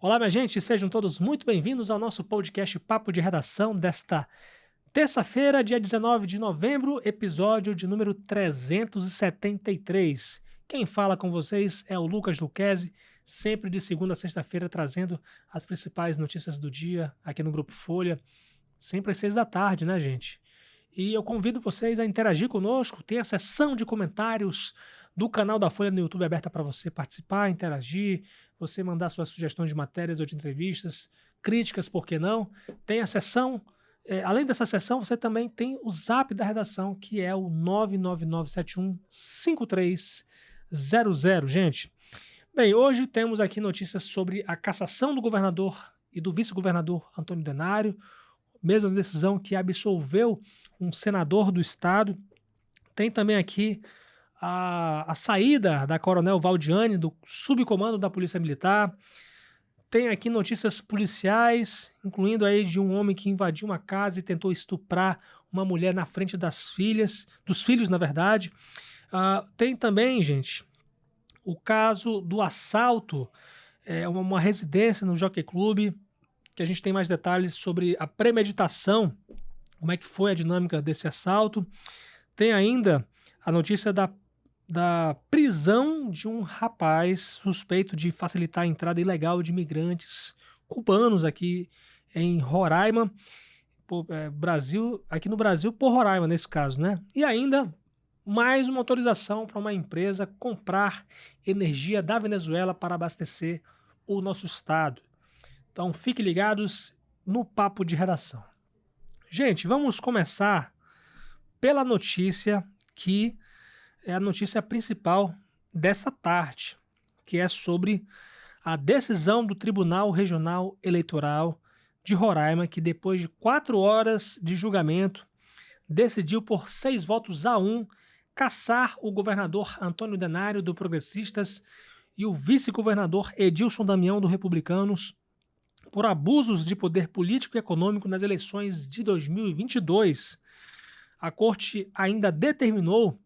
Olá, minha gente, sejam todos muito bem-vindos ao nosso podcast Papo de Redação desta terça-feira, dia 19 de novembro, episódio de número 373. Quem fala com vocês é o Lucas Luquezzi, sempre de segunda a sexta-feira trazendo as principais notícias do dia aqui no Grupo Folha, sempre às 6 da tarde, né, gente? E eu convido vocês a interagir conosco, tem a seção de comentários do canal da Folha no YouTube aberta para você participar, interagir, você mandar suas sugestões de matérias ou de entrevistas, críticas, por que não? Tem a seção, além dessa seção, você também tem o zap da redação, que é o 999715300, gente. Bem, hoje temos aqui notícias sobre a cassação do governador e do vice-governador Antônio Denário, mesma decisão que absolveu um senador do estado. Tem também aqui a saída da Coronel Valdiane do subcomando da Polícia Militar. Tem aqui notícias policiais, incluindo aí de um homem que invadiu uma casa e tentou estuprar uma mulher na frente dos filhos, na verdade. Tem também, gente, o caso do assalto, uma residência no Jockey Club, que a gente tem mais detalhes sobre a premeditação, como é que foi a dinâmica desse assalto. Tem ainda a notícia da prisão de um rapaz suspeito de facilitar a entrada ilegal de imigrantes cubanos aqui em Roraima, aqui no Brasil por Roraima nesse caso, né? E ainda mais uma autorização para uma empresa comprar energia da Venezuela para abastecer o nosso estado. Então fiquem ligados no papo de redação. Gente, vamos começar pela notícia que é a notícia principal dessa tarde, que é sobre a decisão do Tribunal Regional Eleitoral de Roraima, que depois de 4 horas de julgamento, decidiu por 6 votos a 1 cassar o governador Antônio Denário, do Progressistas, e o vice-governador Edilson Damião, do Republicanos, por abusos de poder político e econômico nas eleições de 2022. A corte ainda determinou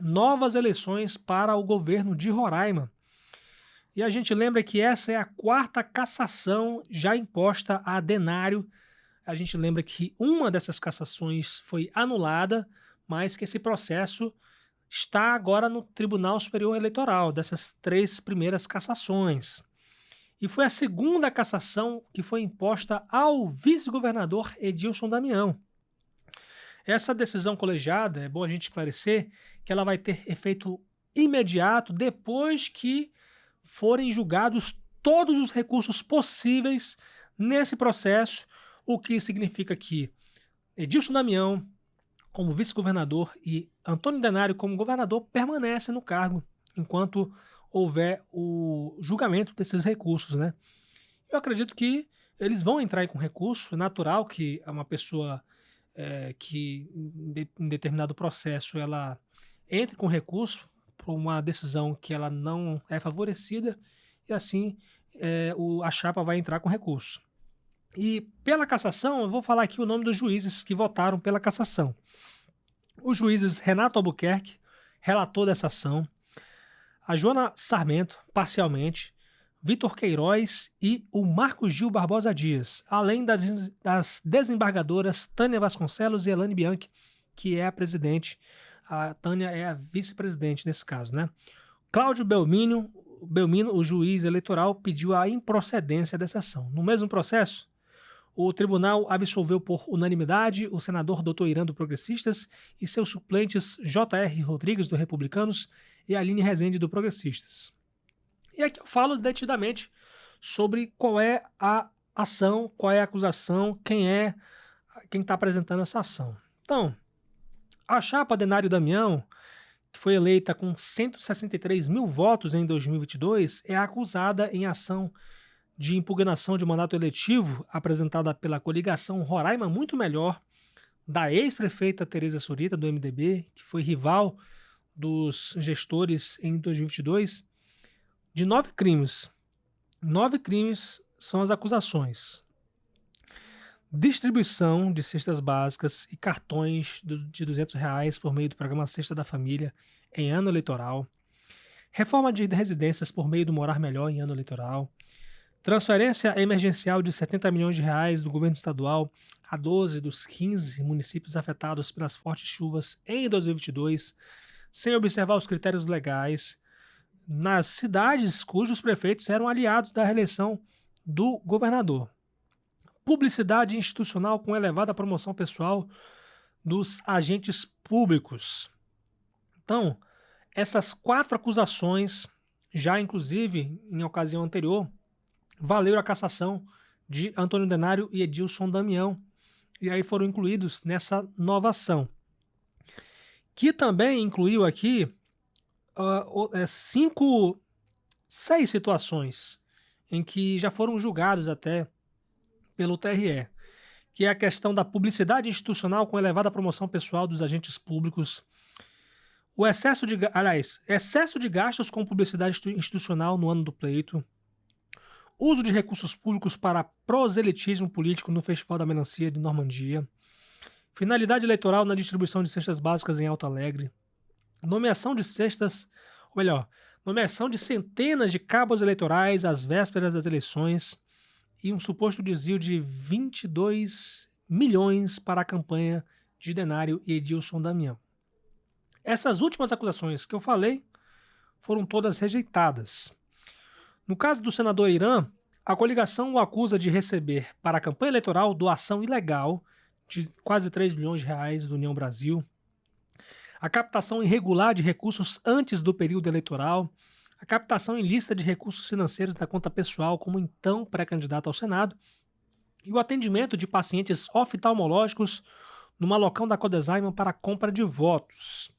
novas eleições para o governo de Roraima. E a gente lembra que essa é a 4ª cassação já imposta a Denário. A gente lembra que uma dessas cassações foi anulada, mas que esse processo está agora no Tribunal Superior Eleitoral, dessas 3 primeiras cassações. E foi a 2ª cassação que foi imposta ao vice-governador Edilson Damião. Essa decisão colegiada, é bom a gente esclarecer, que ela vai ter efeito imediato depois que forem julgados todos os recursos possíveis nesse processo, o que significa que Edilson Damião, como vice-governador, e Antônio Denário, como governador, permanecem no cargo enquanto houver o julgamento desses recursos, né? Eu acredito que eles vão entrar com recurso, é natural que uma pessoa que em determinado processo ela entre com recurso por uma decisão que ela não é favorecida e assim a chapa vai entrar com recurso. E pela cassação, eu vou falar aqui o nome dos juízes que votaram pela cassação. Os juízes Renato Albuquerque, relator dessa ação, a Joana Sarmento, parcialmente, Vitor Queiroz e o Marcos Gil Barbosa Dias, além das desembargadoras Tânia Vasconcelos e Elane Bianchi, que é a presidente. A Tânia é a vice-presidente nesse caso, né? Cláudio Belmino, o juiz eleitoral, pediu a improcedência dessa ação. No mesmo processo, o tribunal absolveu por unanimidade o senador Dr. Irã do Progressistas e seus suplentes J.R. Rodrigues do Republicanos e Aline Rezende do Progressistas. E aqui eu falo detidamente sobre qual é a ação, qual é a acusação, quem está apresentando essa ação. Então, a chapa Denário Damião, que foi eleita com 163 mil votos em 2022, é acusada em ação de impugnação de mandato eletivo apresentada pela coligação Roraima Muito Melhor, da ex-prefeita Tereza Surita, do MDB, que foi rival dos gestores em 2022, de 9 crimes. 9 crimes são as acusações: distribuição de cestas básicas e cartões de R$200 por meio do programa Cesta da Família em ano eleitoral, reforma de residências por meio do Morar Melhor em ano eleitoral, Transferência emergencial de 70 milhões de reais do governo estadual a 12 dos 15 municípios afetados pelas fortes chuvas em 2022, sem observar os critérios legais, nas cidades cujos prefeitos eram aliados da reeleição do governador. Publicidade institucional com elevada promoção pessoal dos agentes públicos. Então, essas 4 acusações, já inclusive em ocasião anterior, valeram a cassação de Antônio Denário e Edilson Damião, e aí foram incluídos nessa nova ação, que também incluiu aqui 6 situações em que já foram julgadas até pelo TRE, que é a questão da publicidade institucional com elevada promoção pessoal dos agentes públicos, o excesso de gastos com publicidade institucional no ano do pleito, uso de recursos públicos para proselitismo político no Festival da Melancia de Normandia, finalidade eleitoral na distribuição de cestas básicas em Alto Alegre, nomeação de centenas de cabos eleitorais às vésperas das eleições e um suposto desvio de 22 milhões para a campanha de Denário e Edilson Damião. Essas últimas acusações que eu falei foram todas rejeitadas. No caso do senador Irã, a coligação o acusa de receber para a campanha eleitoral doação ilegal de quase 3 milhões de reais do União Brasil, a captação irregular de recursos antes do período eleitoral, a captação ilícita de recursos financeiros na conta pessoal como então pré-candidato ao Senado e o atendimento de pacientes oftalmológicos no malocão da Codesaiman para a compra de votos.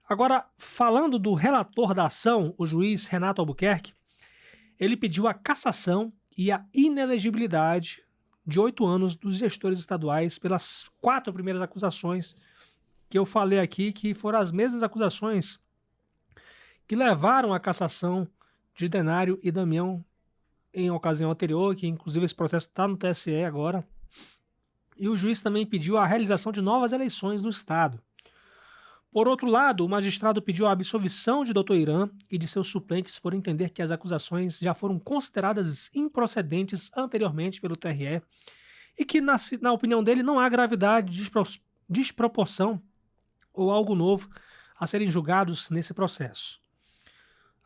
Agora, falando do relator da ação, o juiz Renato Albuquerque, ele pediu a cassação e a inelegibilidade de 8 anos dos gestores estaduais pelas 4 primeiras acusações que eu falei aqui, que foram as mesmas acusações que levaram à cassação de Denário e Damião em ocasião anterior, que inclusive esse processo está no TSE agora. E o juiz também pediu a realização de novas eleições no estado. Por outro lado, o magistrado pediu a absolvição de Dr. Irã e de seus suplentes por entender que as acusações já foram consideradas improcedentes anteriormente pelo TRE e que, na opinião dele, não há gravidade, desproporção ou algo novo a serem julgados nesse processo.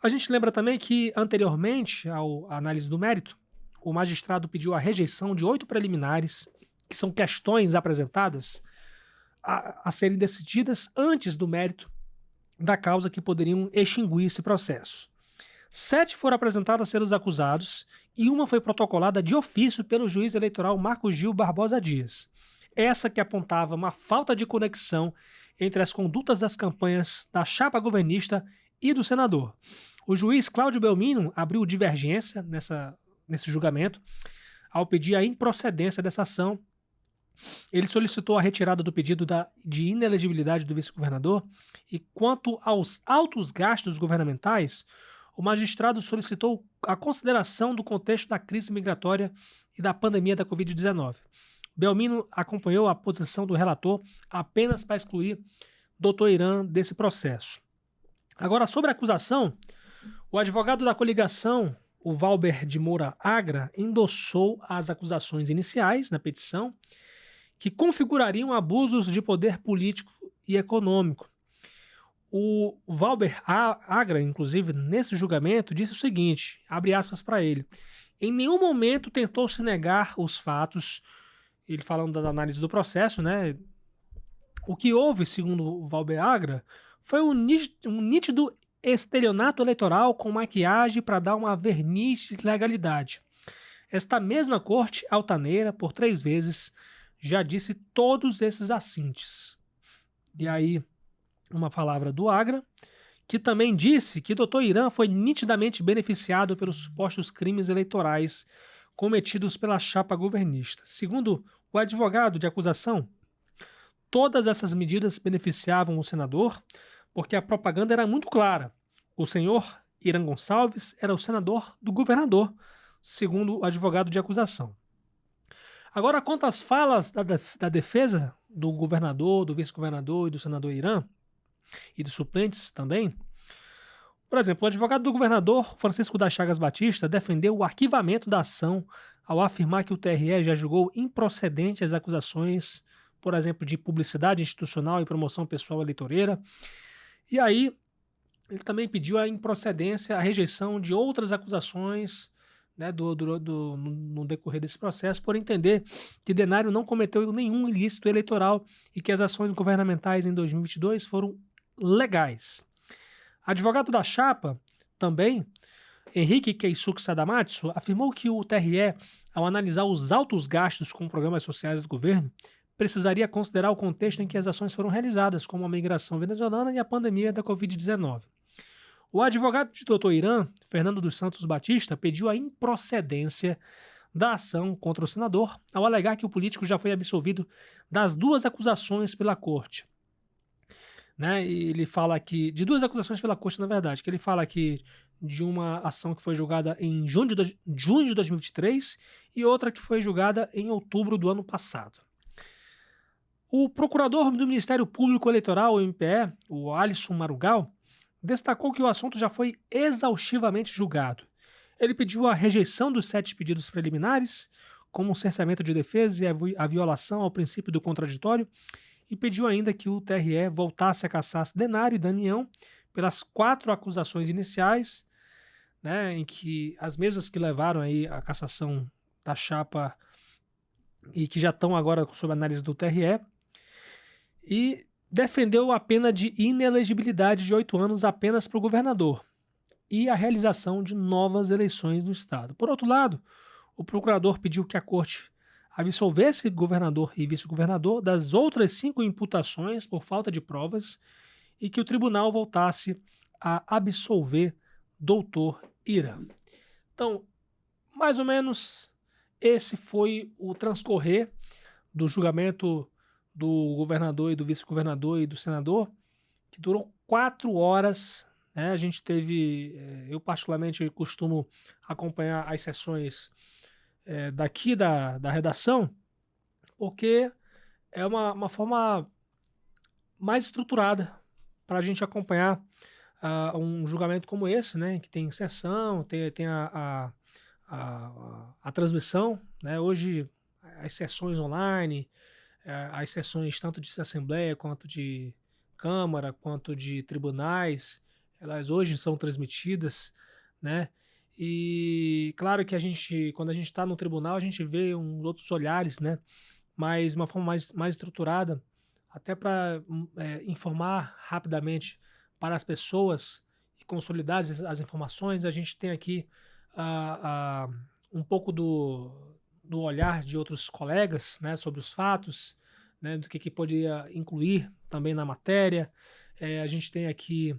A gente lembra também que, anteriormente à análise do mérito, o magistrado pediu a rejeição de 8 preliminares, que são questões apresentadas a serem decididas antes do mérito da causa que poderiam extinguir esse processo. 7 foram apresentadas pelos acusados e uma foi protocolada de ofício pelo juiz eleitoral Marco Gil Barbosa Dias. Essa que apontava uma falta de conexão entre as condutas das campanhas da chapa governista e do senador. O juiz Cláudio Belmino abriu divergência nesse julgamento ao pedir a improcedência dessa ação. Ele solicitou a retirada do pedido de inelegibilidade do vice-governador e, quanto aos altos gastos governamentais, o magistrado solicitou a consideração do contexto da crise migratória e da pandemia da Covid-19. Belmino acompanhou a posição do relator apenas para excluir Dr. Irã desse processo. Agora, sobre a acusação, o advogado da coligação, o Valber de Moura Agra, endossou as acusações iniciais na petição que configurariam abusos de poder político e econômico. O Valber Agra, inclusive, nesse julgamento, disse o seguinte, abre aspas para ele, em nenhum momento tentou se negar os fatos, ele falando da análise do processo, né? O que houve, segundo o Valber Agra, foi um nítido estelionato eleitoral com maquiagem para dar uma verniz de legalidade. Esta mesma corte altaneira, por 3 vezes, já disse todos esses assintes. E aí, uma palavra do Agra, que também disse que Dr. Irã foi nitidamente beneficiado pelos supostos crimes eleitorais cometidos pela chapa governista. Segundo o advogado de acusação, todas essas medidas beneficiavam o senador porque a propaganda era muito clara. O senhor Irã Gonçalves era o senador do governador, segundo o advogado de acusação. Agora, quanto às falas da defesa do governador, do vice-governador e do senador Irã, e dos suplentes também, Por exemplo, o advogado do governador Francisco das Chagas Batista defendeu o arquivamento da ação ao afirmar que o TRE já julgou improcedente as acusações, por exemplo, de publicidade institucional e promoção pessoal eleitoreira. E aí, ele também pediu a improcedência, a rejeição de outras acusações, né, no decorrer desse processo, por entender que Denário não cometeu nenhum ilícito eleitoral e que as ações governamentais em 2022 foram legais. Advogado da chapa, também, Henrique Keisuke Sadamatsu, afirmou que o TRE, ao analisar os altos gastos com programas sociais do governo, precisaria considerar o contexto em que as ações foram realizadas, como a migração venezuelana e a pandemia da Covid-19. O advogado de Dr. Irã, Fernando dos Santos Batista, pediu a improcedência da ação contra o senador, ao alegar que o político já foi absolvido das duas acusações pela corte. Né? E ele fala aqui, de duas acusações pela corte, na verdade, que ele fala aqui de uma ação que foi julgada em junho de 2023 e outra que foi julgada em outubro do ano passado. O procurador do Ministério Público Eleitoral, o MPE, o Alisson Marugal, destacou que o assunto já foi exaustivamente julgado. Ele pediu a rejeição dos 7 pedidos preliminares, como o cerceamento de defesa e a violação ao princípio do contraditório, e pediu ainda que o TRE voltasse a caçar Denário e Damião pelas 4 acusações iniciais, né, em que as mesmas que levaram aí a cassação da chapa e que já estão agora sob análise do TRE, e defendeu a pena de inelegibilidade de 8 anos apenas para o governador e a realização de novas eleições no estado. Por outro lado, o procurador pediu que a corte absolvesse governador e vice-governador das outras 5 imputações por falta de provas e que o tribunal voltasse a absolver doutor Irã. Então, mais ou menos, esse foi o transcorrer do julgamento do governador e do vice-governador e do senador, que durou 4 horas. Né? A gente teve, eu particularmente costumo acompanhar as sessões daqui da redação, porque é uma forma mais estruturada para a gente acompanhar um julgamento como esse, né, que tem sessão, tem a transmissão, né, hoje as sessões online, as sessões tanto de assembleia quanto de Câmara, quanto de tribunais, elas hoje são transmitidas, né, e claro que quando a gente está no tribunal, a gente vê uns outros olhares, né, mas de uma forma mais estruturada, até para informar rapidamente para as pessoas e consolidar as informações. A gente tem aqui um pouco do olhar de outros colegas, né, sobre os fatos, né, do que poderia incluir também na matéria. A gente tem aqui,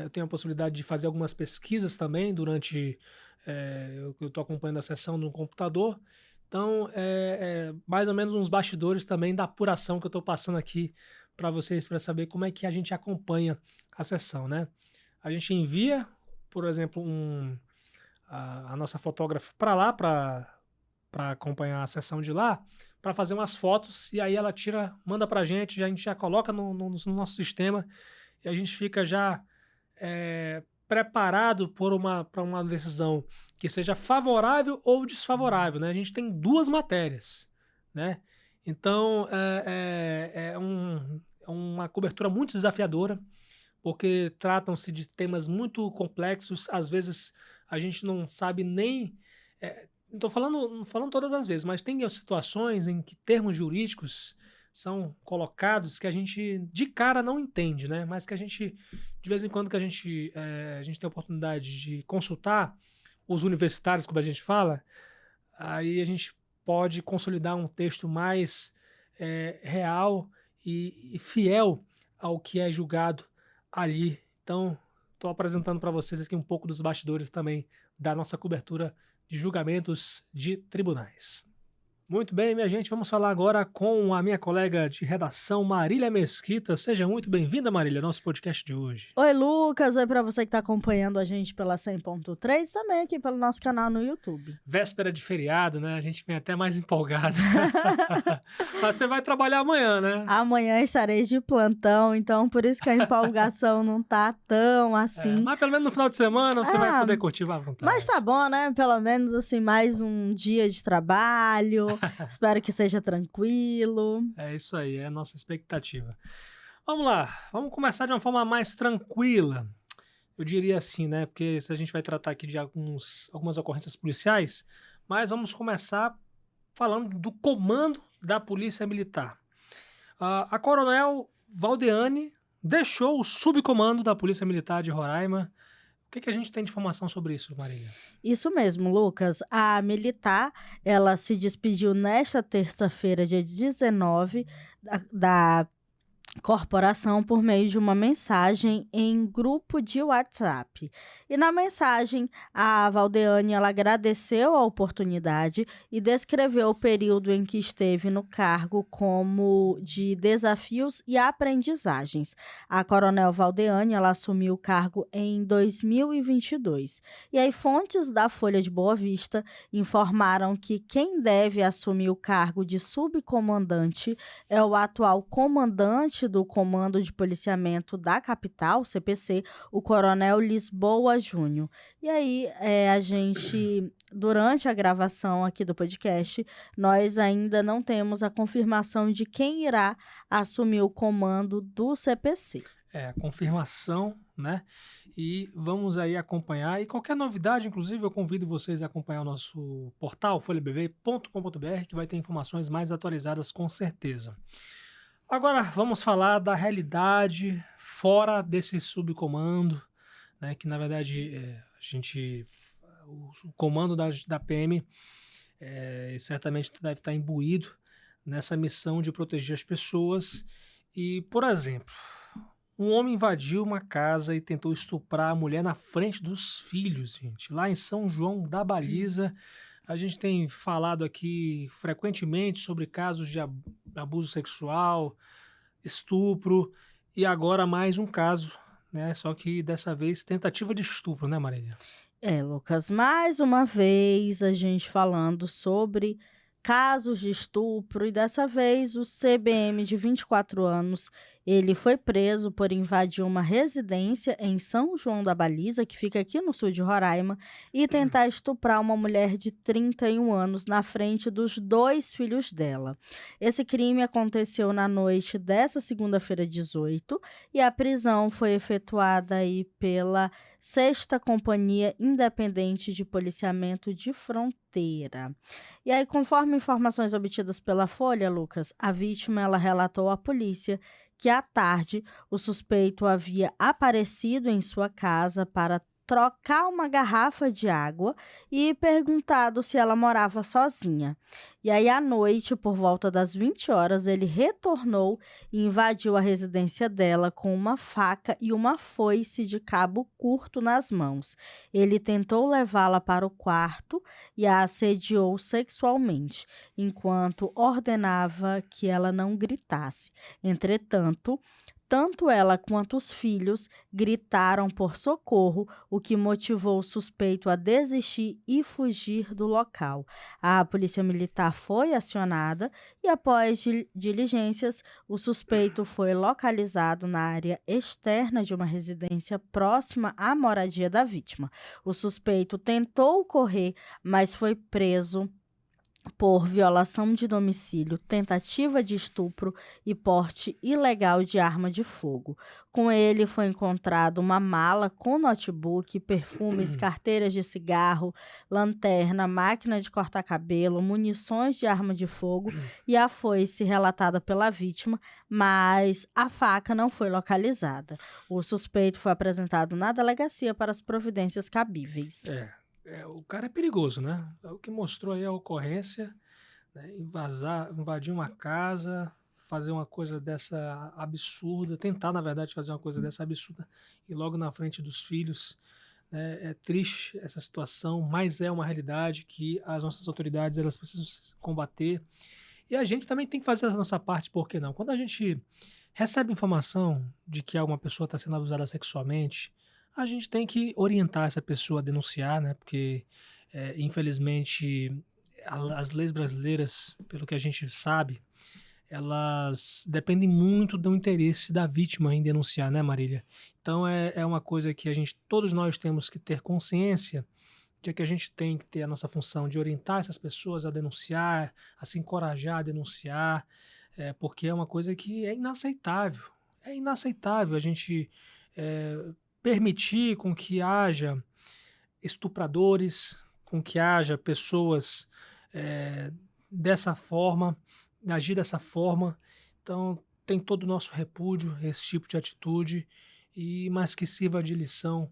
eu tenho a possibilidade de fazer algumas pesquisas também durante, eu estou acompanhando a sessão no computador. Então, mais ou menos uns bastidores também da apuração que eu estou passando aqui para vocês, para saber como é que a gente acompanha a sessão, né? A gente envia, por exemplo, a nossa fotógrafa para lá, para acompanhar a sessão de lá, para fazer umas fotos, e aí ela manda para a gente já coloca no nosso sistema, e a gente fica já preparado para uma decisão que seja favorável ou desfavorável, né? A gente tem 2 matérias, né? Então, é uma cobertura muito desafiadora, porque tratam-se de temas muito complexos. Às vezes a gente não sabe nem... não estou falando todas as vezes, mas tem situações em que termos jurídicos são colocados que a gente de cara não entende, né? Mas que a gente, de vez em quando, que a gente tem a oportunidade de consultar os universitários, como a gente fala, aí a gente pode consolidar um texto mais real e fiel ao que é julgado ali. Então, estou apresentando para vocês aqui um pouco dos bastidores também da nossa cobertura de julgamentos de tribunais. Muito bem, minha gente, vamos falar agora com a minha colega de redação, Marília Mesquita. Seja muito bem-vinda, Marília, ao nosso podcast de hoje. Oi, Lucas. Oi para você que está acompanhando a gente pela 100.3, também aqui pelo nosso canal no YouTube. Véspera de feriado, né? A gente vem até mais empolgado. Mas você vai trabalhar amanhã, né? Amanhã estarei de plantão, então por isso que a empolgação não tá tão assim. Mas pelo menos no final de semana você vai Ah, poder curtir à vontade. Mas tá bom, né? Pelo menos assim, mais um dia de trabalho. Espero que seja tranquilo. É isso aí, é a nossa expectativa. Vamos lá, vamos começar de uma forma mais tranquila. Eu diria assim, né? Porque a gente vai tratar aqui de algumas ocorrências policiais, mas vamos começar falando do comando da Polícia Militar. A Coronel Valdeane deixou o subcomando da Polícia Militar de Roraima. O que a gente tem de informação sobre isso, Marília? Isso mesmo, Lucas. A militar, ela se despediu nesta terça-feira, dia 19, da corporação por meio de uma mensagem em grupo de WhatsApp. E na mensagem, a Valdeane ela agradeceu a oportunidade e descreveu o período em que esteve no cargo como de desafios e aprendizagens. A Coronel Valdeane ela assumiu o cargo em 2022. E aí fontes da Folha de Boa Vista informaram que quem deve assumir o cargo de subcomandante é o atual comandante do Comando de Policiamento da Capital, CPC, o Coronel Lisboa Júnior. E aí, durante a gravação aqui do podcast, nós ainda não temos a confirmação de quem irá assumir o comando do CPC. A confirmação, né? E vamos aí acompanhar. E qualquer novidade, inclusive, eu convido vocês a acompanhar o nosso portal, folhabv.com.br, que vai ter informações mais atualizadas com certeza. Agora vamos falar da realidade fora desse subcomando, né? Que na verdade o comando da PM certamente deve estar imbuído nessa missão de proteger as pessoas. E, por exemplo, um homem invadiu uma casa e tentou estuprar a mulher na frente dos filhos, gente. Lá em São João da Baliza, a gente tem falado aqui frequentemente sobre casos de abuso sexual, estupro, e agora mais um caso, né? Só que dessa vez tentativa de estupro, né, Marília? Lucas, mais uma vez a gente falando sobre casos de estupro e dessa vez o CBM de 24 anos, ele foi preso por invadir uma residência em São João da Baliza, que fica aqui no sul de Roraima, e tentar estuprar uma mulher de 31 anos na frente dos 2 filhos dela. Esse crime aconteceu na noite dessa segunda-feira 18 e a prisão foi efetuada aí pela 6ª Companhia Independente de Policiamento de Fronteira. E aí, conforme informações obtidas pela Folha, Lucas, a vítima ela relatou à polícia que à tarde o suspeito havia aparecido em sua casa para trocar uma garrafa de água e perguntado se ela morava sozinha. E aí, à noite, por volta das 20 horas, ele retornou e invadiu a residência dela com uma faca e uma foice de cabo curto nas mãos. Ele tentou levá-la para o quarto e a assediou sexualmente, enquanto ordenava que ela não gritasse. Entretanto, tanto ela quanto os filhos gritaram por socorro, o que motivou o suspeito a desistir e fugir do local. A polícia militar foi acionada e, após diligências, o suspeito foi localizado na área externa de uma residência próxima à moradia da vítima. O suspeito tentou correr, mas foi preso por violação de domicílio, tentativa de estupro e porte ilegal de arma de fogo. Com ele foi encontrado uma mala com notebook, perfumes, carteiras de cigarro, lanterna, máquina de cortar cabelo, munições de arma de fogo e a foice relatada pela vítima, mas a faca não foi localizada. O suspeito foi apresentado na delegacia para as providências cabíveis. O cara é perigoso, né? É o que mostrou aí a ocorrência, né? Invadir uma casa, fazer uma coisa dessa absurda, tentar, na verdade, fazer uma coisa dessa absurda e logo na frente dos filhos, né? É triste essa situação, mas é uma realidade que as nossas autoridades elas precisam combater. E a gente também tem que fazer a nossa parte, por que não? Quando a gente recebe informação de que alguma pessoa está sendo abusada sexualmente, a gente tem que orientar essa pessoa a denunciar, né? Porque, infelizmente, as leis brasileiras, pelo que a gente sabe, elas dependem muito do interesse da vítima em denunciar, né, Marília? Então é uma coisa que todos nós temos que ter consciência de que a gente tem que ter a nossa função de orientar essas pessoas a denunciar, a se encorajar a denunciar, porque é uma coisa que é inaceitável. É inaceitável a gente permitir com que haja estupradores, com que haja pessoas dessa forma, agir dessa forma. Então, tem todo o nosso repúdio a esse tipo de atitude, mas que sirva de lição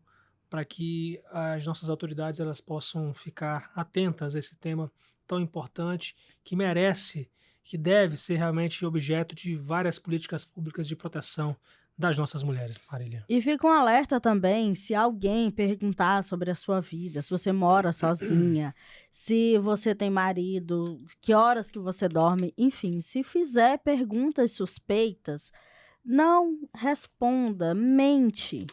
para que as nossas autoridades elas possam ficar atentas a esse tema tão importante, que deve ser realmente objeto de várias políticas públicas de proteção das nossas mulheres, Marília. E fica um alerta também, se alguém perguntar sobre a sua vida, se você mora sozinha, se você tem marido, que horas que você dorme, enfim, se fizer perguntas suspeitas, não responda, mente.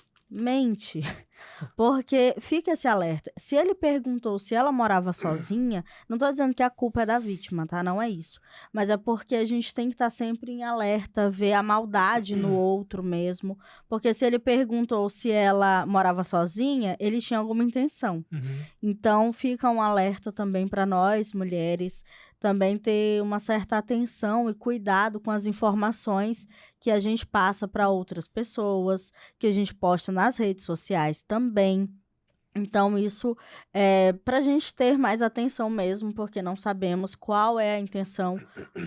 Porque fica esse alerta. Se ele perguntou se ela morava sozinha, não tô dizendo que a culpa é da vítima, tá? Não é isso. Mas é porque a gente tem que estar sempre em alerta, ver a maldade no outro mesmo. Porque se ele perguntou se ela morava sozinha, ele tinha alguma intenção. Uhum. Então, fica um alerta também para nós, mulheres, também ter uma certa atenção e cuidado com as informações que a gente passa para outras pessoas, que a gente posta nas redes sociais também. Então, isso é para a gente ter mais atenção mesmo, porque não sabemos qual é a intenção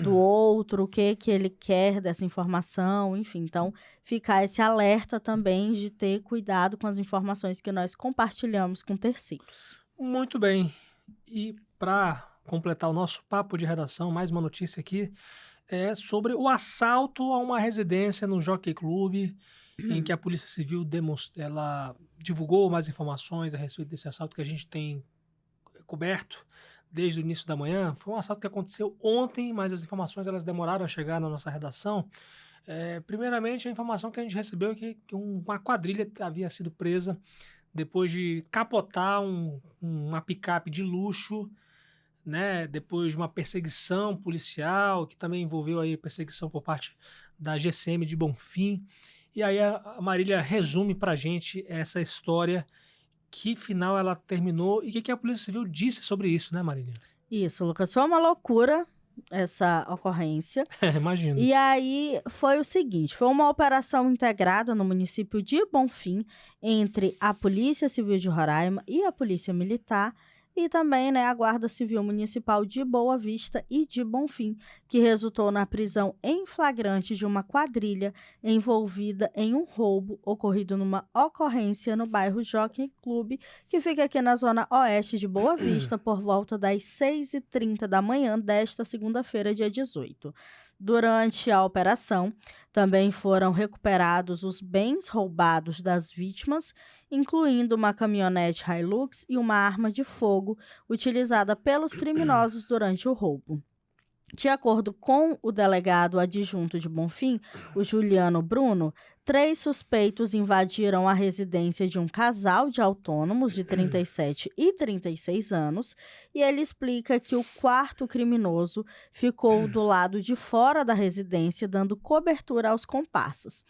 do outro, o que ele quer dessa informação, enfim. Então, ficar esse alerta também de ter cuidado com as informações que nós compartilhamos com terceiros. Muito bem. E para completar o nosso papo de redação, mais uma notícia aqui, é sobre o assalto a uma residência no Jockey Club, em que a Polícia Civil ela divulgou mais informações a respeito desse assalto que a gente tem coberto desde o início da manhã. Foi um assalto que aconteceu ontem, mas as informações elas demoraram a chegar na nossa redação. Primeiramente, a informação que a gente recebeu é que uma quadrilha havia sido presa depois de capotar uma picape de luxo, né, depois de uma perseguição policial, que também envolveu aí perseguição por parte da GCM de Bonfim. E aí a Marília resume pra gente essa história, que final ela terminou e o que a Polícia Civil disse sobre isso, né, Marília? Isso, Lucas, foi uma loucura essa ocorrência. Imagino. E aí foi o seguinte, foi uma operação integrada no município de Bonfim entre a Polícia Civil de Roraima e a Polícia Militar, e também, né, a Guarda Civil Municipal de Boa Vista e de Bonfim, que resultou na prisão em flagrante de uma quadrilha envolvida em um roubo ocorrido numa ocorrência no bairro Jockey Club, que fica aqui na zona oeste de Boa Vista, por volta das 6h30 da manhã desta segunda-feira, dia 18. Durante a operação, também foram recuperados os bens roubados das vítimas, incluindo uma caminhonete Hilux e uma arma de fogo utilizada pelos criminosos durante o roubo. De acordo com o delegado adjunto de Bonfim, o Juliano Bruno, 3 suspeitos invadiram a residência de um casal de autônomos de 37 e 36 anos, e ele explica que o quarto criminoso ficou do lado de fora da residência, dando cobertura aos comparsas.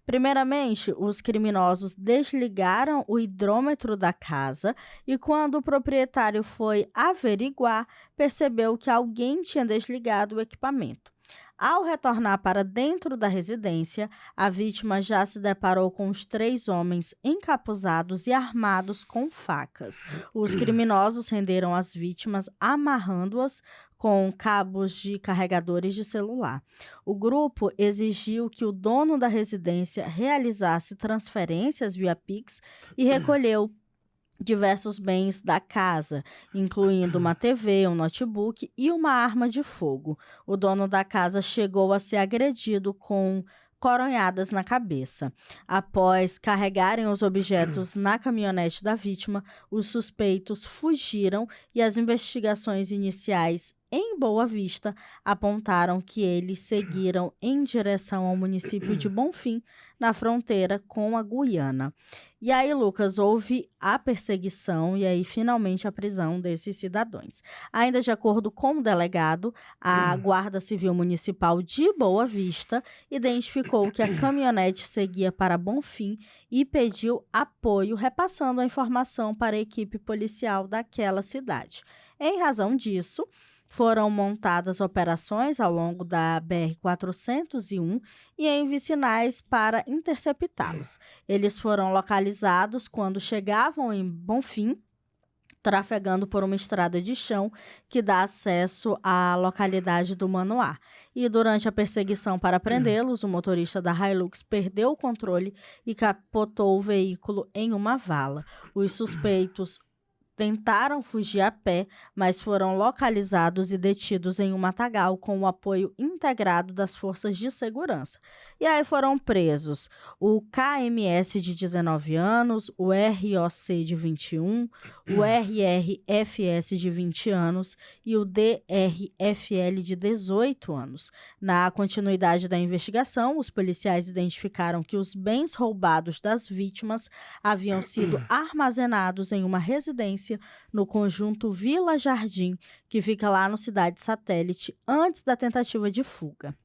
Primeiramente, os criminosos desligaram o hidrômetro da casa e, quando o proprietário foi averiguar, percebeu que alguém tinha desligado o equipamento. Ao retornar para dentro da residência, a vítima já se deparou com os 3 homens encapuzados e armados com facas. Os criminosos renderam as vítimas amarrando-as com cabos de carregadores de celular. O grupo exigiu que o dono da residência realizasse transferências via Pix e recolheu diversos bens da casa, incluindo uma TV, um notebook e uma arma de fogo. O dono da casa chegou a ser agredido com coronhadas na cabeça. Após carregarem os objetos na caminhonete da vítima, os suspeitos fugiram e as investigações iniciais em Boa Vista apontaram que eles seguiram em direção ao município de Bonfim, na fronteira com a Guiana. E aí, Lucas, houve a perseguição e aí finalmente a prisão desses cidadãos. Ainda de acordo com o delegado, a Guarda Civil Municipal de Boa Vista identificou que a caminhonete seguia para Bonfim e pediu apoio, repassando a informação para a equipe policial daquela cidade. Em razão disso, foram montadas operações ao longo da BR-401 e em vicinais para interceptá-los. Eles foram localizados quando chegavam em Bonfim, trafegando por uma estrada de chão que dá acesso à localidade do Manoá. E durante a perseguição para prendê-los, o motorista da Hilux perdeu o controle e capotou o veículo em uma vala. Os suspeitos tentaram fugir a pé, mas foram localizados e detidos em um matagal com o apoio integrado das forças de segurança. E aí foram presos o KMS de 19 anos, o ROC de 21, o RRFS de 20 anos e o DRFL de 18 anos. Na continuidade da investigação, os policiais identificaram que os bens roubados das vítimas haviam sido armazenados em uma residência no conjunto Vila Jardim, que fica lá no Cidade Satélite, antes da tentativa de fuga.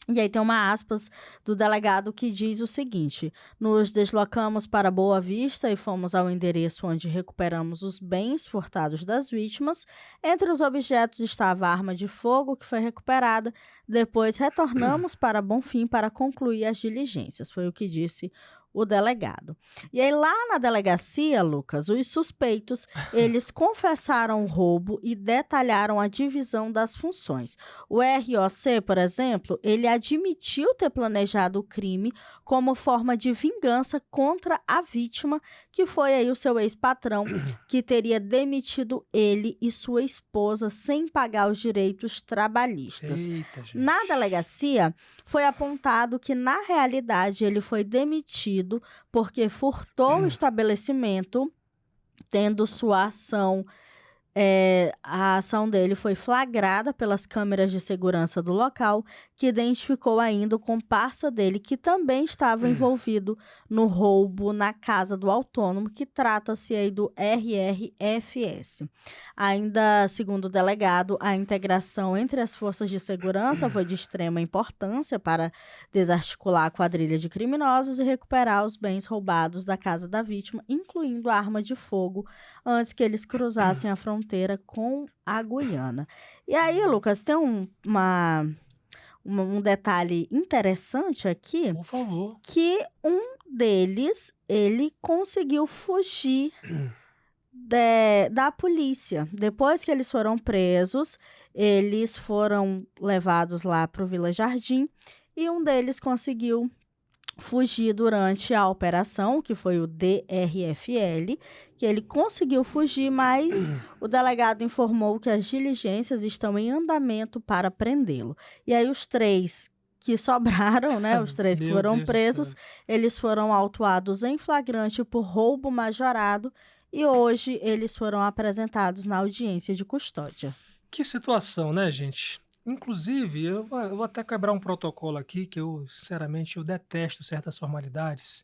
E aí tem uma aspas do delegado que diz o seguinte: nos deslocamos para Boa Vista e fomos ao endereço onde recuperamos os bens furtados das vítimas. Entre os objetos estava a arma de fogo que foi recuperada. Depois retornamos para Bonfim para concluir as diligências. Foi o que disse o delegado. E aí lá na delegacia, Lucas, os suspeitos, eles confessaram o roubo e detalharam a divisão das funções. O ROC, por exemplo, ele admitiu ter planejado o crime como forma de vingança contra a vítima, que foi aí o seu ex-patrão, que teria demitido ele e sua esposa sem pagar os direitos trabalhistas. Eita, gente. Na delegacia, foi apontado que, na realidade, ele foi demitido porque furtou o estabelecimento, tendo sua ação, a ação dele foi flagrada pelas câmeras de segurança do local, que identificou ainda o comparsa dele, que também estava envolvido no roubo na casa do autônomo, que trata-se aí do RRFS. Ainda, segundo o delegado, a integração entre as forças de segurança foi de extrema importância para desarticular a quadrilha de criminosos e recuperar os bens roubados da casa da vítima, incluindo a arma de fogo, antes que eles cruzassem a fronteira com a Guiana. E aí, Lucas, tem um detalhe interessante aqui, Por favor. que um deles, ele conseguiu fugir da polícia. Depois que eles foram presos, eles foram levados lá para o Vila Jardim e um deles conseguiu fugir durante a operação, que foi o DRFL, que ele conseguiu fugir, mas o delegado informou que as diligências estão em andamento para prendê-lo. E aí os três que sobraram, né, os três que Meu foram Deus do presos, céu. eles foram autuados em flagrante por roubo majorado e hoje eles foram apresentados na audiência de custódia. Que situação, né, gente? Inclusive, eu vou até quebrar um protocolo aqui, que eu, sinceramente, eu detesto certas formalidades.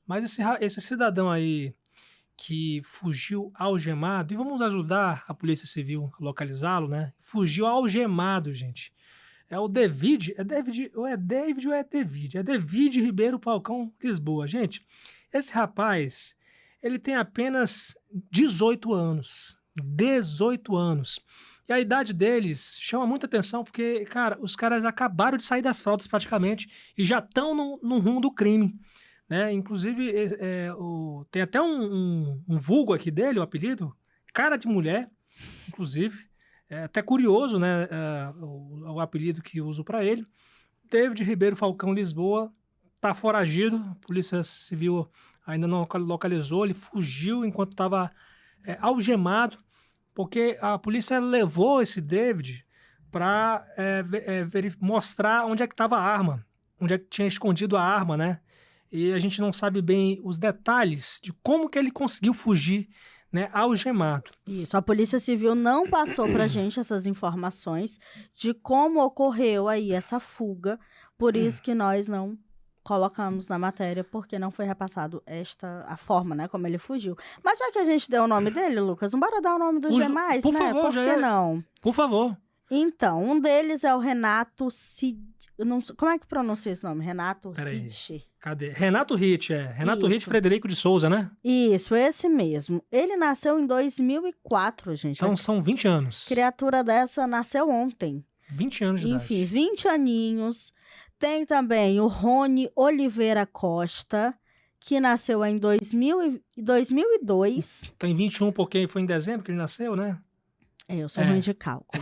Mas esse cidadão aí que fugiu algemado, e vamos ajudar a Polícia Civil a localizá-lo, né? Fugiu algemado, gente. É o David, é David ou é David ou é David? É David Ribeiro Falcão Lisboa. Gente, esse rapaz, ele tem apenas 18 anos. 18 anos. E a idade deles chama muita atenção porque, cara, os caras acabaram de sair das fraldas praticamente e já estão no rumo do crime, né? Inclusive, tem até um vulgo aqui dele, o apelido, cara de mulher, inclusive. É até curioso, né, o apelido que uso para ele. David Ribeiro Falcão Lisboa está foragido, a Polícia Civil ainda não localizou, ele fugiu enquanto estava algemado, porque a polícia levou esse David para mostrar onde é que estava a arma. onde é que tinha escondido a arma, né? E a gente não sabe bem os detalhes de como que ele conseguiu fugir, né, algemado. Isso, a Polícia Civil não passou pra gente essas informações de como ocorreu aí essa fuga, por isso que nós não colocamos na matéria, porque não foi repassado a forma, né, como ele fugiu. Mas já que a gente deu o nome dele, Lucas, não bora dar o nome dos demais, por né? favor, Por que não? Por favor. Então, um deles é o Renato como é que pronuncia esse nome? Renato Peraí. Ritchie. Cadê? Renato Ritchie, Renato Isso. Ritchie Frederico de Souza, né? Isso, esse mesmo. Ele nasceu em 2004, gente. Então são 20 anos. Criatura dessa nasceu ontem. 20 anos de Enfim, idade. 20 aninhos. Tem também o Rony Oliveira Costa, que nasceu em 2002. Tem 21 porque foi em dezembro que ele nasceu, né? Eu sou ruim de cálculo.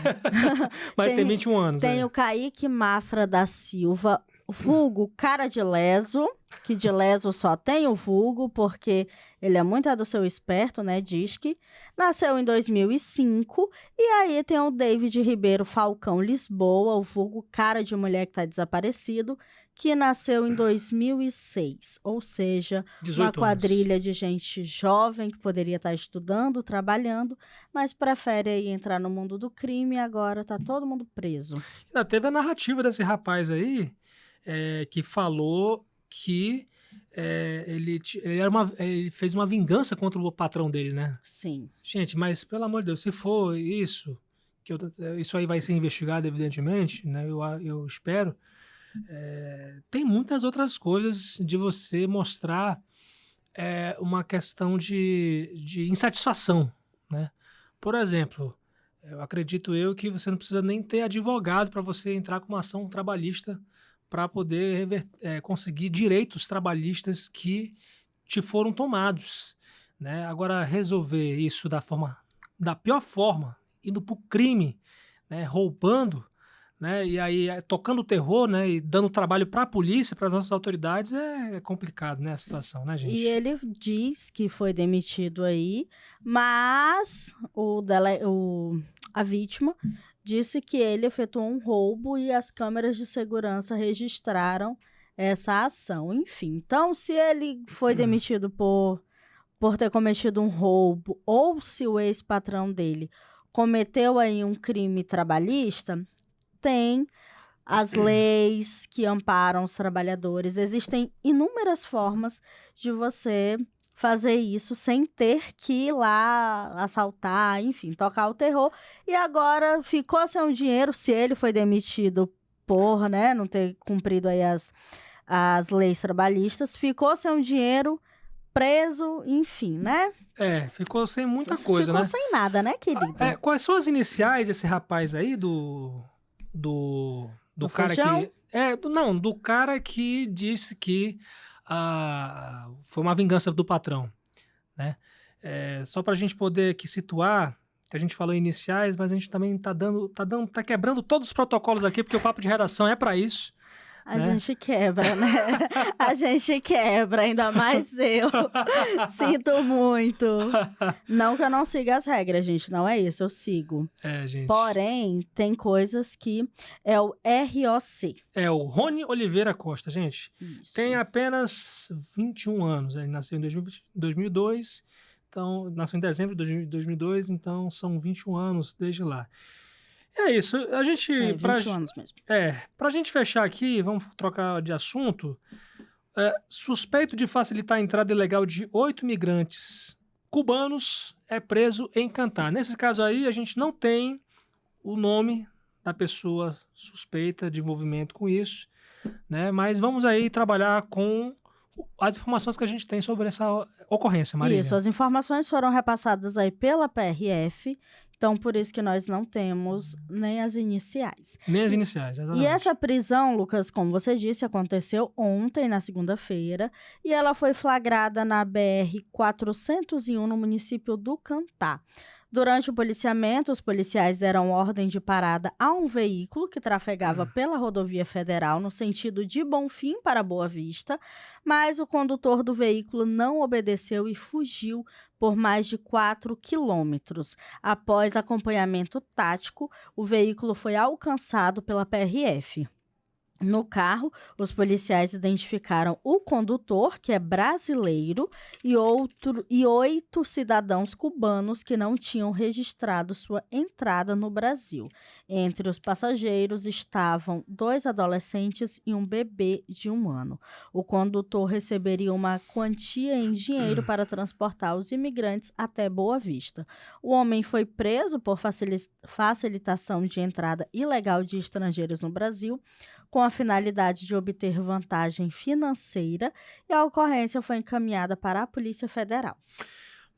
Mas tem 21 anos. Tem o Kaique Mafra da Silva, vulgo Cara de Leso, que de Leso só tem o vulgo, porque ele é muito do seu esperto, né, diz que. Nasceu em 2005. E aí tem o David Ribeiro Falcão Lisboa, o vulgo Cara de Mulher que está desaparecido, que nasceu em 2006. Ou seja, uma quadrilha de gente jovem que poderia estar estudando, trabalhando, mas prefere aí entrar no mundo do crime e agora está todo mundo preso. Ainda teve a narrativa desse rapaz aí, que falou que ele fez uma vingança contra o patrão dele, né? Sim. Gente, mas pelo amor de Deus, se for isso, isso aí vai ser investigado, evidentemente, né? Eu espero. Tem muitas outras coisas de você mostrar uma questão de insatisfação, né? Por exemplo, eu acredito que você não precisa nem ter advogado para você entrar com uma ação trabalhista para poder conseguir direitos trabalhistas que te foram tomados, né? Agora, resolver isso da pior forma, indo para o crime, né? Roubando, né? E aí tocando terror, né? E dando trabalho para a polícia, para as nossas autoridades, é complicado, né? A situação, né, gente? E ele diz que foi demitido aí, mas a vítima disse que ele efetuou um roubo e as câmeras de segurança registraram essa ação. Enfim, então se ele foi demitido por ter cometido um roubo ou se o ex-patrão dele cometeu aí um crime trabalhista, tem as leis que amparam os trabalhadores. Existem inúmeras formas de você fazer isso sem ter que ir lá assaltar, enfim, tocar o terror. E agora ficou sem o dinheiro, se ele foi demitido por, né, não ter cumprido aí as leis trabalhistas, ficou sem o dinheiro, preso, enfim, né? Ficou sem muita coisa, né? Ficou sem nada, né, querido? Quais são as iniciais desse rapaz aí, do cara feijão? do cara que disse que foi uma vingança do patrão, né? Só para a gente poder aqui situar, que a gente falou iniciais, mas a gente também tá quebrando todos os protocolos aqui, porque o papo de redação é para isso. A gente quebra, né? A gente quebra, ainda mais eu. Sinto muito. Não que eu não siga as regras, gente, não é isso, eu sigo. Gente. Porém, tem coisas que é o ROC. É o Rony Oliveira Costa, gente. Isso. Tem apenas 21 anos, ele nasceu em 2002, então, nasceu em dezembro de 2002, então são 21 anos desde lá. É isso, a gente... 21 anos mesmo. Pra gente fechar aqui, vamos trocar de assunto. Suspeito de facilitar a entrada ilegal de 8 migrantes cubanos é preso em Cantá. Nesse caso aí, a gente não tem o nome da pessoa suspeita de envolvimento com isso, né? Mas vamos aí trabalhar com as informações que a gente tem sobre essa ocorrência, Marília. Isso, as informações foram repassadas aí pela PRF, então por isso que nós não temos nem as iniciais. Nem as iniciais, exatamente. E essa prisão, Lucas, como você disse, aconteceu ontem, na segunda-feira, e ela foi flagrada na BR-401, no município do Cantá. Durante o policiamento, os policiais deram ordem de parada a um veículo que trafegava pela rodovia federal no sentido de Bonfim para Boa Vista, mas o condutor do veículo não obedeceu e fugiu por mais de 4 quilômetros. Após acompanhamento tático, o veículo foi alcançado pela PRF. No carro, os policiais identificaram o condutor, que é brasileiro, e 8 cidadãos cubanos que não tinham registrado sua entrada no Brasil. Entre os passageiros estavam 2 adolescentes e um bebê de 1 ano. O condutor receberia uma quantia em dinheiro para transportar os imigrantes até Boa Vista. O homem foi preso por facilitação de entrada ilegal de estrangeiros no Brasil, com a finalidade de obter vantagem financeira, e a ocorrência foi encaminhada para a Polícia Federal.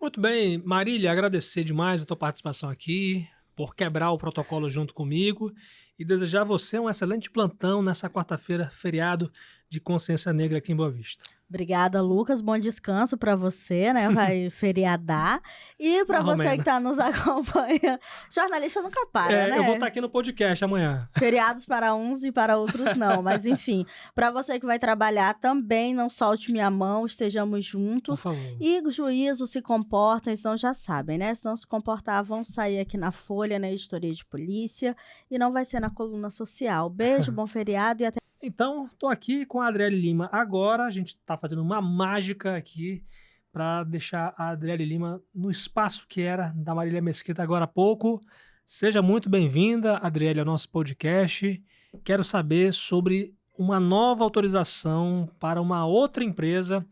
Muito bem, Marília, agradecer demais a tua participação aqui, por quebrar o protocolo junto comigo e desejar a você um excelente plantão nessa quarta-feira, feriado de Consciência Negra aqui em Boa Vista. Obrigada, Lucas. Bom descanso para você, né? Vai feriadar. E para você que está nos acompanha, jornalista nunca para, né? Eu vou estar aqui no podcast amanhã. Feriados para uns e para outros não, mas enfim, para você que vai trabalhar também, não solte minha mão, estejamos juntos. Por favor. E juízos se comportem, então já sabem, né? Se não se comportar, vão sair aqui na Folha, na editoria de polícia, e não vai ser na coluna social. Beijo, bom feriado e até. Então, estou aqui com a Adriele Lima agora. A gente está fazendo uma mágica aqui para deixar a Adriele Lima no espaço que era da Marília Mesquita agora há pouco. Seja muito bem-vinda, Adriele, ao nosso podcast. Quero saber sobre uma nova autorização para uma outra empresa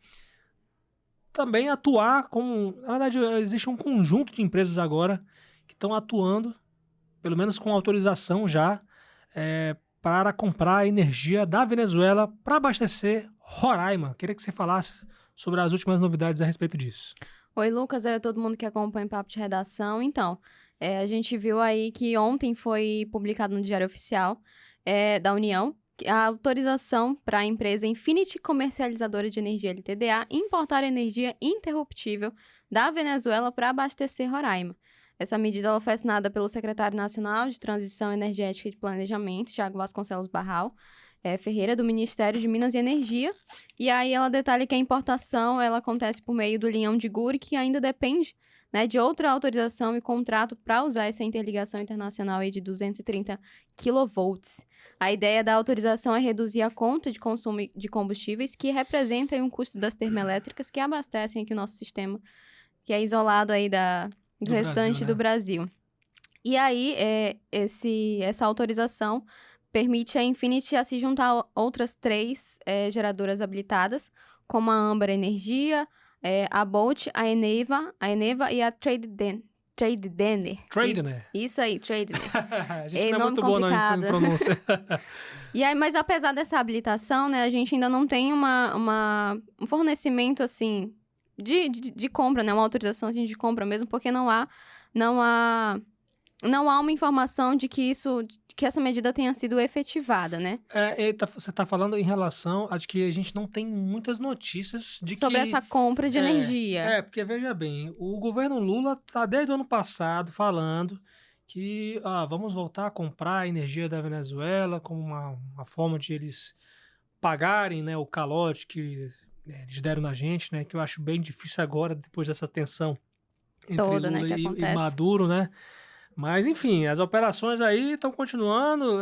também atuar como... Na verdade, existe um conjunto de empresas agora que estão atuando, pelo menos com autorização já, para comprar energia da Venezuela para abastecer Roraima. Queria que você falasse sobre as últimas novidades a respeito disso. Oi, Lucas, todo mundo que acompanha o Papo de Redação. Então, a gente viu aí que ontem foi publicado no Diário Oficial da União a autorização para a empresa Infinity Comercializadora de Energia LTDA importar energia interruptível da Venezuela para abastecer Roraima. Essa medida ela foi assinada pelo secretário nacional de Transição Energética e de Planejamento, Thiago Vasconcelos Barral Ferreira, do Ministério de Minas e Energia. E aí ela detalha que a importação ela acontece por meio do linhão de Guri, que ainda depende, né, de outra autorização e contrato para usar essa interligação internacional aí de 230 kV. A ideia da autorização é reduzir a conta de consumo de combustíveis, que representa aí um custo das termoelétricas que abastecem aqui o nosso sistema, que é isolado aí do restante Brasil, né? Do Brasil. E aí, essa autorização permite a Infinity a se juntar a outras 3 geradoras habilitadas, como a Âmbar Energia, a Bolt, a Eneva e a Tradener. Isso aí, Tradener. A gente não é muito boa na pronúncia. E aí, mas apesar dessa habilitação, né, a gente ainda não tem um fornecimento, assim, de compra, né? Uma autorização assim, de compra mesmo, porque não há uma informação de que essa medida tenha sido efetivada, né? Você está falando em relação a que a gente não tem muitas notícias sobre essa compra de energia. Porque veja bem, o governo Lula está desde o ano passado falando que vamos voltar a comprar a energia da Venezuela como uma forma de eles pagarem, né, o calote que eles deram na gente, né? Que eu acho bem difícil agora, depois dessa tensão entre Lula, né, e Maduro, né? Mas, enfim, as operações aí estão continuando.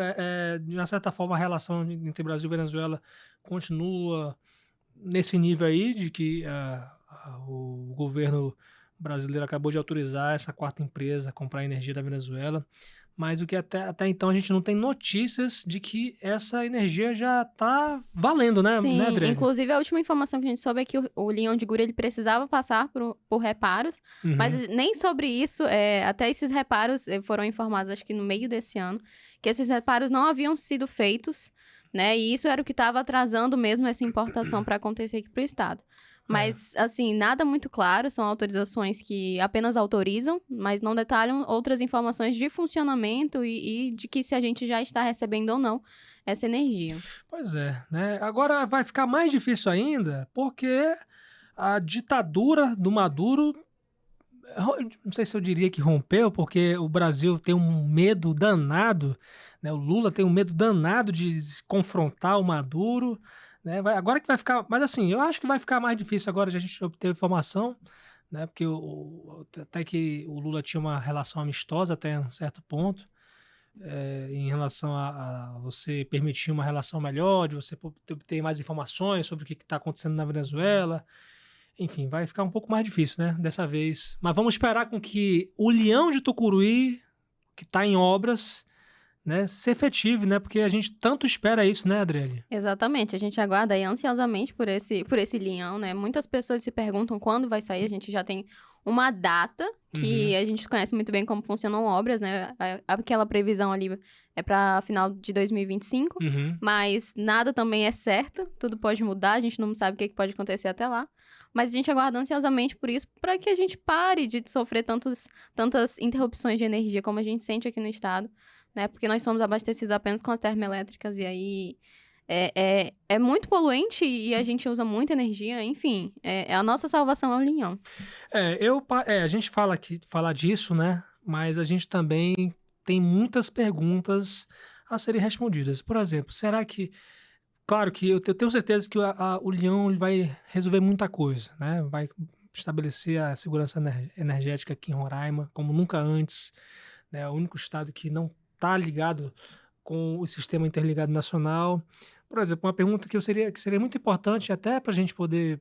De uma certa forma, a relação entre Brasil e Venezuela continua nesse nível aí, de que o governo brasileiro acabou de autorizar essa 4ª empresa a comprar energia da Venezuela. Mas o que até então a gente não tem notícias de que essa energia já está valendo, né? Sim, né, Adriele? Inclusive a última informação que a gente soube é que o linhão de Guri ele precisava passar por reparos, mas nem sobre isso, até esses reparos foram informados, acho que no meio desse ano, que esses reparos não haviam sido feitos, né? E isso era o que estava atrasando mesmo essa importação para acontecer aqui para o estado. Mas, assim, nada muito claro, são autorizações que apenas autorizam, mas não detalham outras informações de funcionamento e de que se a gente já está recebendo ou não essa energia. Pois é, né? Agora vai ficar mais difícil ainda, porque a ditadura do Maduro, não sei se eu diria que rompeu, porque o Brasil tem um medo danado, né? O Lula tem um medo danado de confrontar o Maduro, né? Agora que vai ficar... Mas assim, eu acho que vai ficar mais difícil agora de a gente obter informação, né? Porque até que o Lula tinha uma relação amistosa até um certo ponto, em relação a você permitir uma relação melhor, de você ter mais informações sobre o que está acontecendo na Venezuela. Enfim, vai ficar um pouco mais difícil, né, dessa vez. Mas vamos esperar com que o Leão de Tucuruí, que está em obras, né, se efetive, né, porque a gente tanto espera isso, né, Adriele? Exatamente, a gente aguarda aí ansiosamente por esse leão, né? Muitas pessoas se perguntam quando vai sair, a gente já tem uma data que a gente conhece muito bem como funcionam obras, né? Aquela previsão ali é para final de 2025, mas nada também é certo, tudo pode mudar, a gente não sabe o que pode acontecer até lá. Mas a gente aguarda ansiosamente por isso, para que a gente pare de sofrer tantas interrupções de energia como a gente sente aqui no estado, né? Porque nós somos abastecidos apenas com as termoelétricas e aí é muito poluente e a gente usa muita energia, enfim, a nossa salvação é o Leão. A gente fala disso, né? Mas a gente também tem muitas perguntas a serem respondidas. Por exemplo, será que... Claro que eu tenho certeza que o Leão ele vai resolver muita coisa, né? Vai estabelecer a segurança energética aqui em Roraima, como nunca antes, né? É o único estado que não está ligado com o sistema interligado nacional. Por exemplo, uma pergunta que seria muito importante até para a gente poder...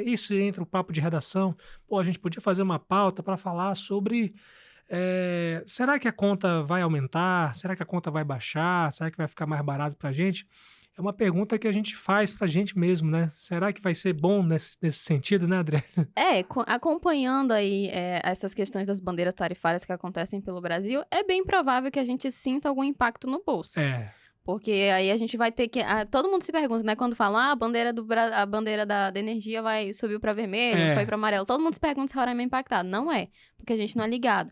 isso entra o papo de redação. A gente podia fazer uma pauta para falar sobre... será que a conta vai aumentar? Será que a conta vai baixar? Será que vai ficar mais barato para a gente? É uma pergunta que a gente faz para a gente mesmo, né? Será que vai ser bom nesse sentido, né, André? Acompanhando aí essas questões das bandeiras tarifárias que acontecem pelo Brasil, é bem provável que a gente sinta algum impacto no bolso. Porque aí a gente vai ter que... todo mundo se pergunta, né? Quando fala, a bandeira da energia subiu para vermelho, foi para amarelo. Todo mundo se pergunta se Roraima é impactado. Não é, porque a gente não é ligado.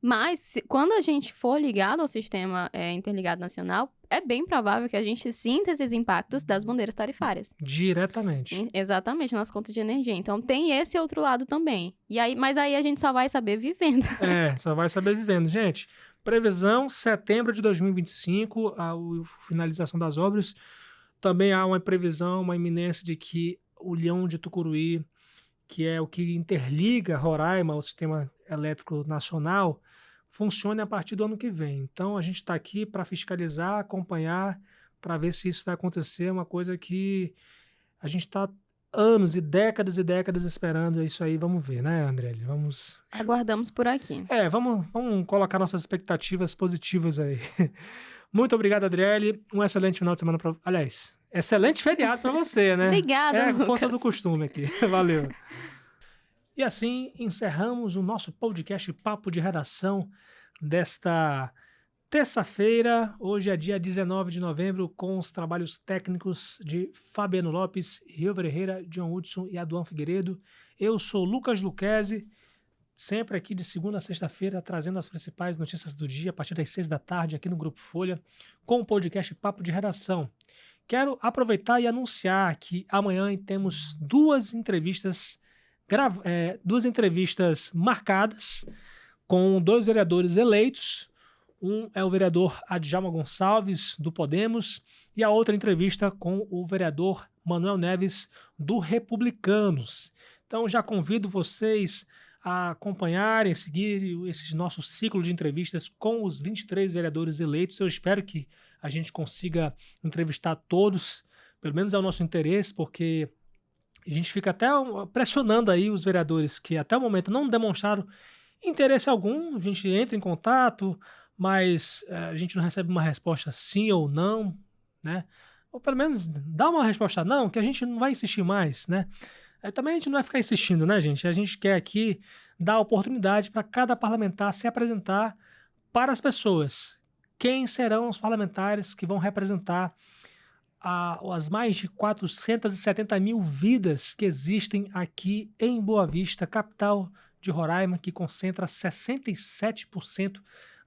Mas, quando a gente for ligado ao sistema interligado nacional, é bem provável que a gente sinta esses impactos das bandeiras tarifárias. Diretamente. Exatamente, nas contas de energia. Então, tem esse outro lado também. Mas aí a gente só vai saber vivendo. Só vai saber vivendo. Gente, previsão, setembro de 2025, a finalização das obras. Também há uma previsão, uma iminência de que o Leão de Tucuruí, que é o que interliga Roraima ao sistema elétrico nacional, funcione a partir do ano que vem. Então, a gente está aqui para fiscalizar, acompanhar, para ver se isso vai acontecer, uma coisa que a gente está anos e décadas esperando isso aí. Vamos ver, né, André? Aguardamos por aqui. Vamos colocar nossas expectativas positivas aí. Muito obrigado, Adriele. Um excelente final de semana para... Aliás, excelente feriado para você, né? Obrigada, Lucas. Força do costume aqui. Valeu. E assim encerramos o nosso podcast Papo de Redação desta terça-feira. Hoje é dia 19 de novembro, com os trabalhos técnicos de Fabiano Lopes, Rio Ferreira, John Hudson e Aduan Figueiredo. Eu sou Lucas Luquezzi, sempre aqui de segunda a sexta-feira, trazendo as principais notícias do dia a partir das 6 da tarde aqui no Grupo Folha, com o podcast Papo de Redação. Quero aproveitar e anunciar que amanhã temos duas entrevistas marcadas com dois vereadores eleitos. Um é o vereador Adjalma Gonçalves, do Podemos, e a outra entrevista com o vereador Manuel Neves, do Republicanos. Então já convido vocês a acompanharem, seguir esse nosso ciclo de entrevistas com os 23 vereadores eleitos. Eu espero que a gente consiga entrevistar todos, pelo menos é o nosso interesse, porque a gente fica até pressionando aí os vereadores que até o momento não demonstraram interesse algum. A gente entra em contato, mas a gente não recebe uma resposta sim ou não, né? Ou pelo menos dá uma resposta não, que a gente não vai insistir mais, né? Também a gente não vai ficar insistindo, né, gente? A gente quer aqui dar oportunidade para cada parlamentar se apresentar para as pessoas. Quem serão os parlamentares que vão representar as mais de 470 mil vidas que existem aqui em Boa Vista, capital de Roraima, que concentra 67%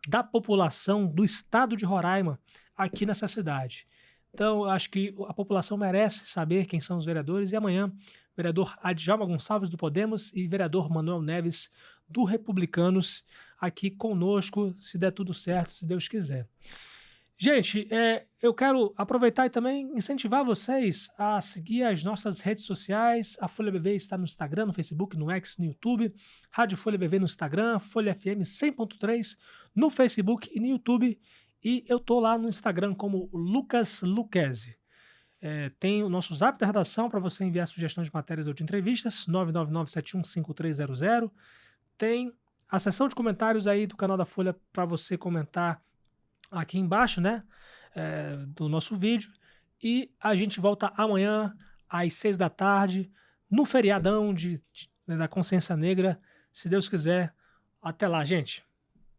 da população do estado de Roraima aqui nessa cidade. Então, eu acho que a população merece saber quem são os vereadores, e amanhã, vereador Adjalma Gonçalves, do Podemos, e vereador Manuel Neves, do Republicanos, aqui conosco, se der tudo certo, se Deus quiser. Gente, eu quero aproveitar e também incentivar vocês a seguir as nossas redes sociais. A Folha BV está no Instagram, no Facebook, no X, no YouTube. Rádio Folha BV no Instagram, Folha FM 100.3 no Facebook e no YouTube. E eu tô lá no Instagram como Lucas Lucchesi. Tem o nosso zap da redação para você enviar sugestões de matérias ou de entrevistas, 999715300. Tem a seção de comentários aí do canal da Folha para você comentar aqui embaixo, né, do nosso vídeo. E a gente volta amanhã às 6 da tarde, no feriadão da Consciência Negra, se Deus quiser. Até lá, gente.